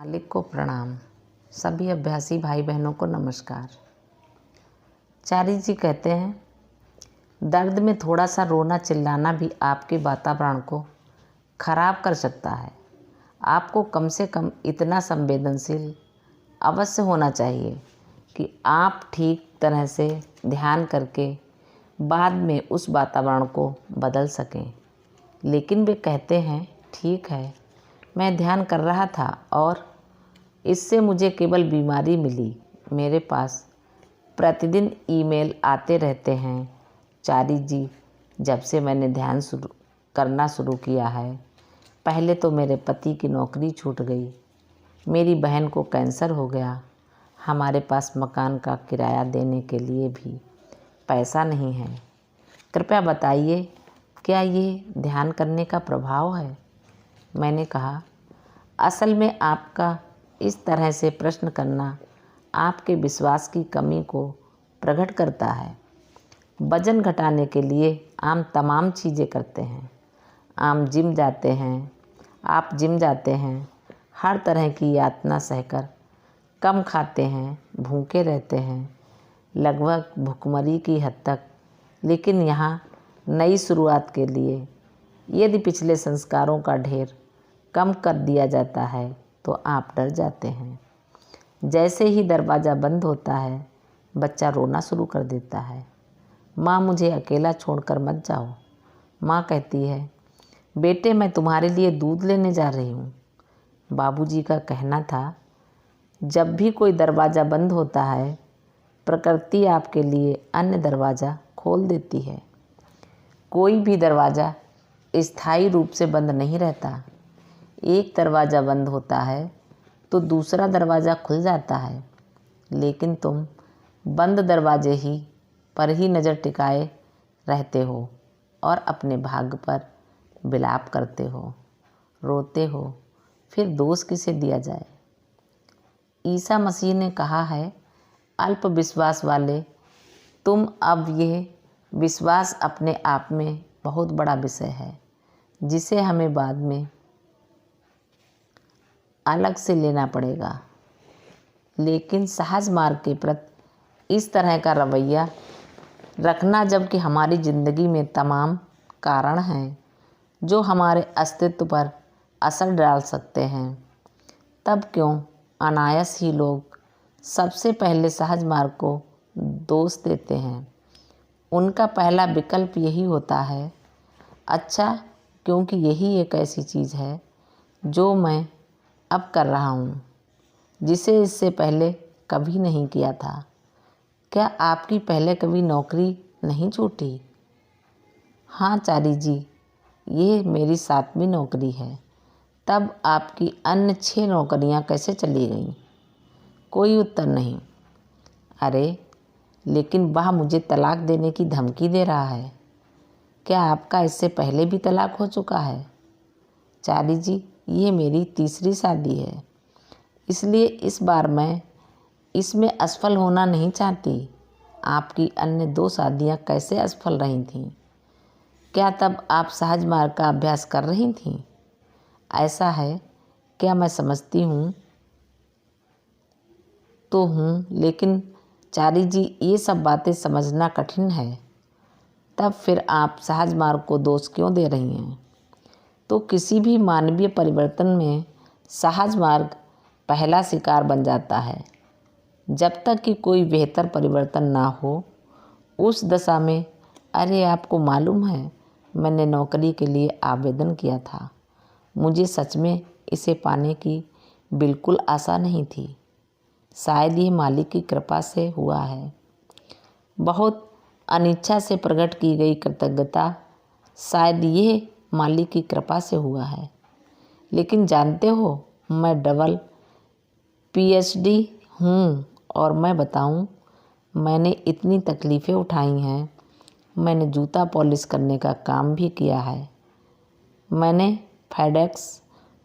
मालिक को प्रणाम। सभी अभ्यासी भाई बहनों को नमस्कार। चारी जी कहते हैं, दर्द में थोड़ा सा रोना चिल्लाना भी आपके वातावरण को खराब कर सकता है। आपको कम से कम इतना संवेदनशील अवश्य होना चाहिए कि आप ठीक तरह से ध्यान करके बाद में उस वातावरण को बदल सकें। लेकिन वे कहते हैं, ठीक है, मैं ध्यान कर रहा था और इससे मुझे केवल बीमारी मिली। मेरे पास प्रतिदिन ईमेल आते रहते हैं। चारी जी, जब से मैंने ध्यान करना शुरू किया है, पहले तो मेरे पति की नौकरी छूट गई, मेरी बहन को कैंसर हो गया, हमारे पास मकान का किराया देने के लिए भी पैसा नहीं है। कृपया बताइए, क्या ये ध्यान करने का प्रभाव है? मैंने कहा, असल में आपका इस तरह से प्रश्न करना आपके विश्वास की कमी को प्रकट करता है। वजन घटाने के लिए हम तमाम चीज़ें करते हैं। आप जिम जाते हैं, हर तरह की यातना सहकर कम खाते हैं, भूखे रहते हैं, लगभग भुखमरी की हद तक। लेकिन यहाँ नई शुरुआत के लिए यदि पिछले संस्कारों का ढेर कम कर दिया जाता है तो आप डर जाते हैं। जैसे ही दरवाज़ा बंद होता है, बच्चा रोना शुरू कर देता है। माँ, मुझे अकेला छोड़कर मत जाओ। माँ कहती है, बेटे, मैं तुम्हारे लिए दूध लेने जा रही हूँ। बाबूजी का कहना था, जब भी कोई दरवाज़ा बंद होता है, प्रकृति आपके लिए अन्य दरवाज़ा खोल देती है। कोई भी दरवाज़ा स्थायी रूप से बंद नहीं रहता। एक दरवाज़ा बंद होता है तो दूसरा दरवाज़ा खुल जाता है। लेकिन तुम बंद दरवाजे पर ही नज़र टिकाए रहते हो और अपने भाग्य पर विलाप करते हो, रोते हो। फिर दोष किसे दिया जाए? ईसा मसीह ने कहा है, अल्प विश्वास वाले तुम। अब यह विश्वास अपने आप में बहुत बड़ा विषय है, जिसे हमें बाद में अलग से लेना पड़ेगा। लेकिन सहज मार्ग के प्रति इस तरह का रवैया रखना, जबकि हमारी ज़िंदगी में तमाम कारण हैं जो हमारे अस्तित्व पर असर डाल सकते हैं, तब क्यों अनायास ही लोग सबसे पहले सहज मार्ग को दोष देते हैं? उनका पहला विकल्प यही होता है, अच्छा, क्योंकि यही एक ऐसी चीज़ है जो मैं अब कर रहा हूँ, जिसे इससे पहले कभी नहीं किया था। क्या आपकी पहले कभी नौकरी नहीं छूटी? हाँ चारी जी, ये मेरी 7वीं नौकरी है। तब आपकी अन्य 6 नौकरियां कैसे चली गईं? कोई उत्तर नहीं। अरे, लेकिन वह मुझे तलाक देने की धमकी दे रहा है। क्या आपका इससे पहले भी तलाक हो चुका है? चारी जी, ये मेरी 3री शादी है, इसलिए इस बार मैं इसमें असफल होना नहीं चाहती। आपकी अन्य 2 शादियां कैसे असफल रही थीं? क्या तब आप सहज मार्ग का अभ्यास कर रही थीं? ऐसा है क्या? मैं समझती हूँ तो हूँ, लेकिन चारी जी, ये सब बातें समझना कठिन है। तब फिर आप सहज मार्ग को दोष क्यों दे रही हैं? तो किसी भी मानवीय परिवर्तन में सहज मार्ग पहला शिकार बन जाता है। जब तक कि कोई बेहतर परिवर्तन ना हो, उस दशा में, अरे आपको मालूम है, मैंने नौकरी के लिए आवेदन किया था। मुझे सच में इसे पाने की बिल्कुल आशा नहीं थी। शायद ये मालिक की कृपा से हुआ है। बहुत अनिच्छा से प्रकट की गई कृतज्ञता, शायद ये मालिक की कृपा से हुआ है। लेकिन जानते हो, मैं डबल PhD हूँ और मैं बताऊँ, मैंने इतनी तकलीफ़ें उठाई हैं। मैंने जूता पॉलिश करने का काम भी किया है। मैंने फेडेक्स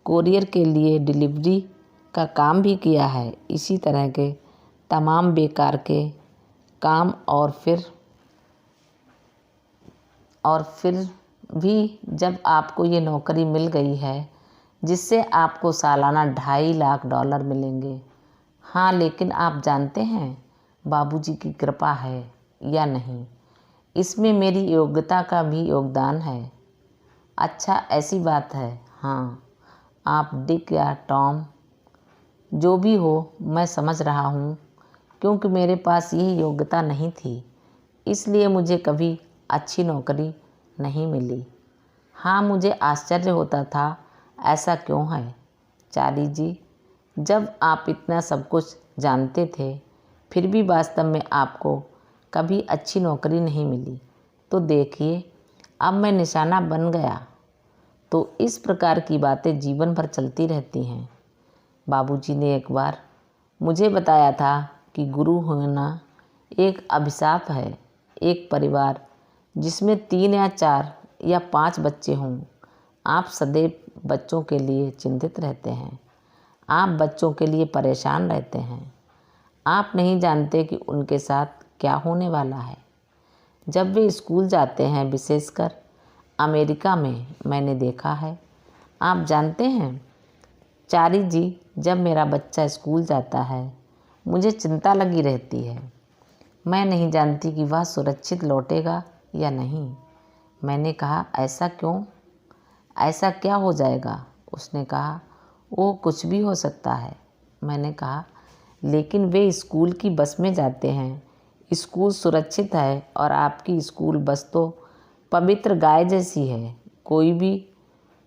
कोरियर के लिए डिलीवरी का काम भी किया है। इसी तरह के तमाम बेकार के काम, और फिर भी जब आपको ये नौकरी मिल गई है, जिससे आपको सालाना $2.5 लाख मिलेंगे। हाँ, लेकिन आप जानते हैं बाबूजी की कृपा है या नहीं, इसमें मेरी योग्यता का भी योगदान है। अच्छा, ऐसी बात है। हाँ, आप डिक या टॉम जो भी हो, मैं समझ रहा हूँ, क्योंकि मेरे पास यही योग्यता नहीं थी, इसलिए मुझे कभी अच्छी नौकरी नहीं मिली। हाँ, मुझे आश्चर्य होता था, ऐसा क्यों है चार्ली जी? जब आप इतना सब कुछ जानते थे, फिर भी वास्तव में आपको कभी अच्छी नौकरी नहीं मिली। तो देखिए, अब मैं निशाना बन गया। तो इस प्रकार की बातें जीवन भर चलती रहती हैं। बाबूजी ने एक बार मुझे बताया था कि गुरु होना एक अभिशाप है। एक परिवार जिसमें 3 या 4 या 5 बच्चे हों, आप सदैव बच्चों के लिए चिंतित रहते हैं। आप बच्चों के लिए परेशान रहते हैं। आप नहीं जानते कि उनके साथ क्या होने वाला है जब वे स्कूल जाते हैं, विशेषकर अमेरिका में मैंने देखा है। आप जानते हैं चारी जी, जब मेरा बच्चा स्कूल जाता है, मुझे चिंता लगी रहती है। मैं नहीं जानती कि वह सुरक्षित लौटेगा या नहीं। मैंने कहा, ऐसा क्यों? ऐसा क्या हो जाएगा? उसने कहा, वो कुछ भी हो सकता है। मैंने कहा, लेकिन वे स्कूल की बस में जाते हैं। स्कूल सुरक्षित है और आपकी स्कूल बस तो पवित्र गाय जैसी है। कोई भी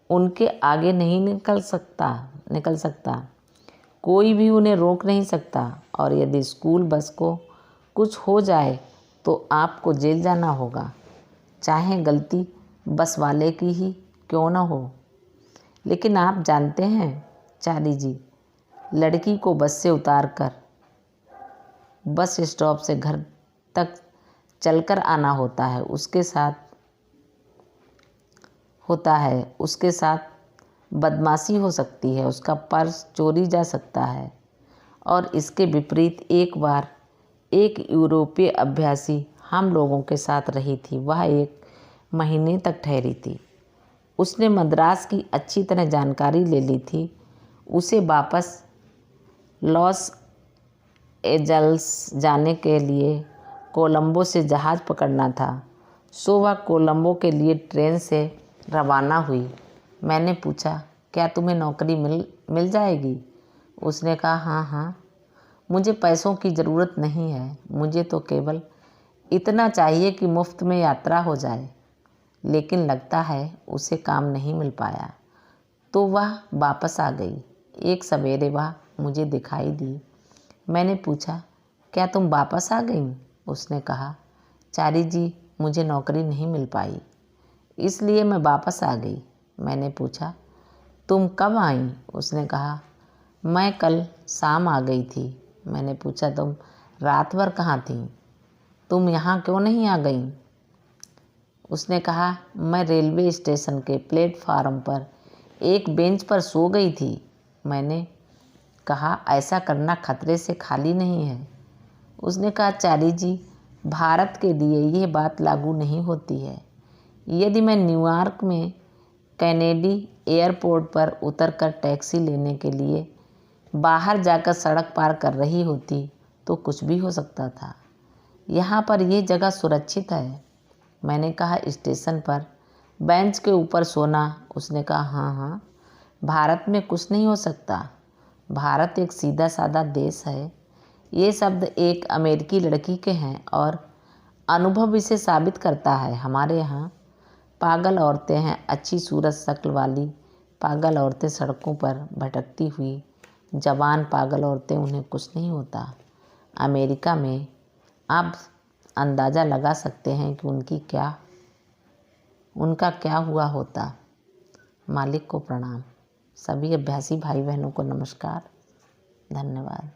उनके आगे नहीं निकल सकता। कोई भी उन्हें रोक नहीं सकता। और यदि स्कूल बस को कुछ हो जाए तो आपको जेल जाना होगा, चाहे गलती बस वाले की ही क्यों न हो। लेकिन आप जानते हैं चार्ली जी, लड़की को बस से उतारकर बस स्टॉप से घर तक चलकर आना उसके साथ बदमाशी हो सकती है, उसका पर्स चोरी जा सकता है। और इसके विपरीत एक बार एक यूरोपीय अभ्यासी हम लोगों के साथ रही थी। वह 1 महीने तक ठहरी थी। उसने मद्रास की अच्छी तरह जानकारी ले ली थी। उसे वापस लॉस एंजल्स जाने के लिए कोलंबो से जहाज़ पकड़ना था। सो वह कोलंबो के लिए ट्रेन से रवाना हुई। मैंने पूछा, क्या तुम्हें नौकरी मिल जाएगी? उसने कहा, हाँ, मुझे पैसों की ज़रूरत नहीं है। मुझे तो केवल इतना चाहिए कि मुफ्त में यात्रा हो जाए। लेकिन लगता है उसे काम नहीं मिल पाया, तो वह वापस आ गई। एक सवेरे वह मुझे दिखाई दी। मैंने पूछा, क्या तुम वापस आ गई? उसने कहा, चारी जी, मुझे नौकरी नहीं मिल पाई, इसलिए मैं वापस आ गई। मैंने पूछा, तुम कब आई? उसने कहा, मैं कल शाम आ गई थी। मैंने पूछा, तुम रात भर कहाँ थी? तुम यहाँ क्यों नहीं आ गई? उसने कहा, मैं रेलवे स्टेशन के प्लेटफार्म पर एक बेंच पर सो गई थी। मैंने कहा, ऐसा करना खतरे से खाली नहीं है। उसने कहा, चारी जी, भारत के लिए यह बात लागू नहीं होती है। यदि मैं न्यूयॉर्क में कैनेडी एयरपोर्ट पर उतरकर टैक्सी लेने के लिए बाहर जाकर सड़क पार कर रही होती तो कुछ भी हो सकता था। यहाँ पर यह जगह सुरक्षित है। मैंने कहा, स्टेशन पर बेंच के ऊपर सोना? उसने कहा, हाँ, भारत में कुछ नहीं हो सकता। भारत एक सीधा साधा देश है। ये शब्द एक अमेरिकी लड़की के हैं और अनुभव इसे साबित करता है। हमारे यहाँ पागल औरतें हैं, अच्छी सूरत शक्ल वाली पागल औरतें सड़कों पर भटकती हुई जवान पागल औरतें, उन्हें कुछ नहीं होता। अमेरिका में आप अंदाज़ा लगा सकते हैं कि उनका क्या हुआ होता। मालिक को प्रणाम। सभी अभ्यासी भाई बहनों को नमस्कार। धन्यवाद।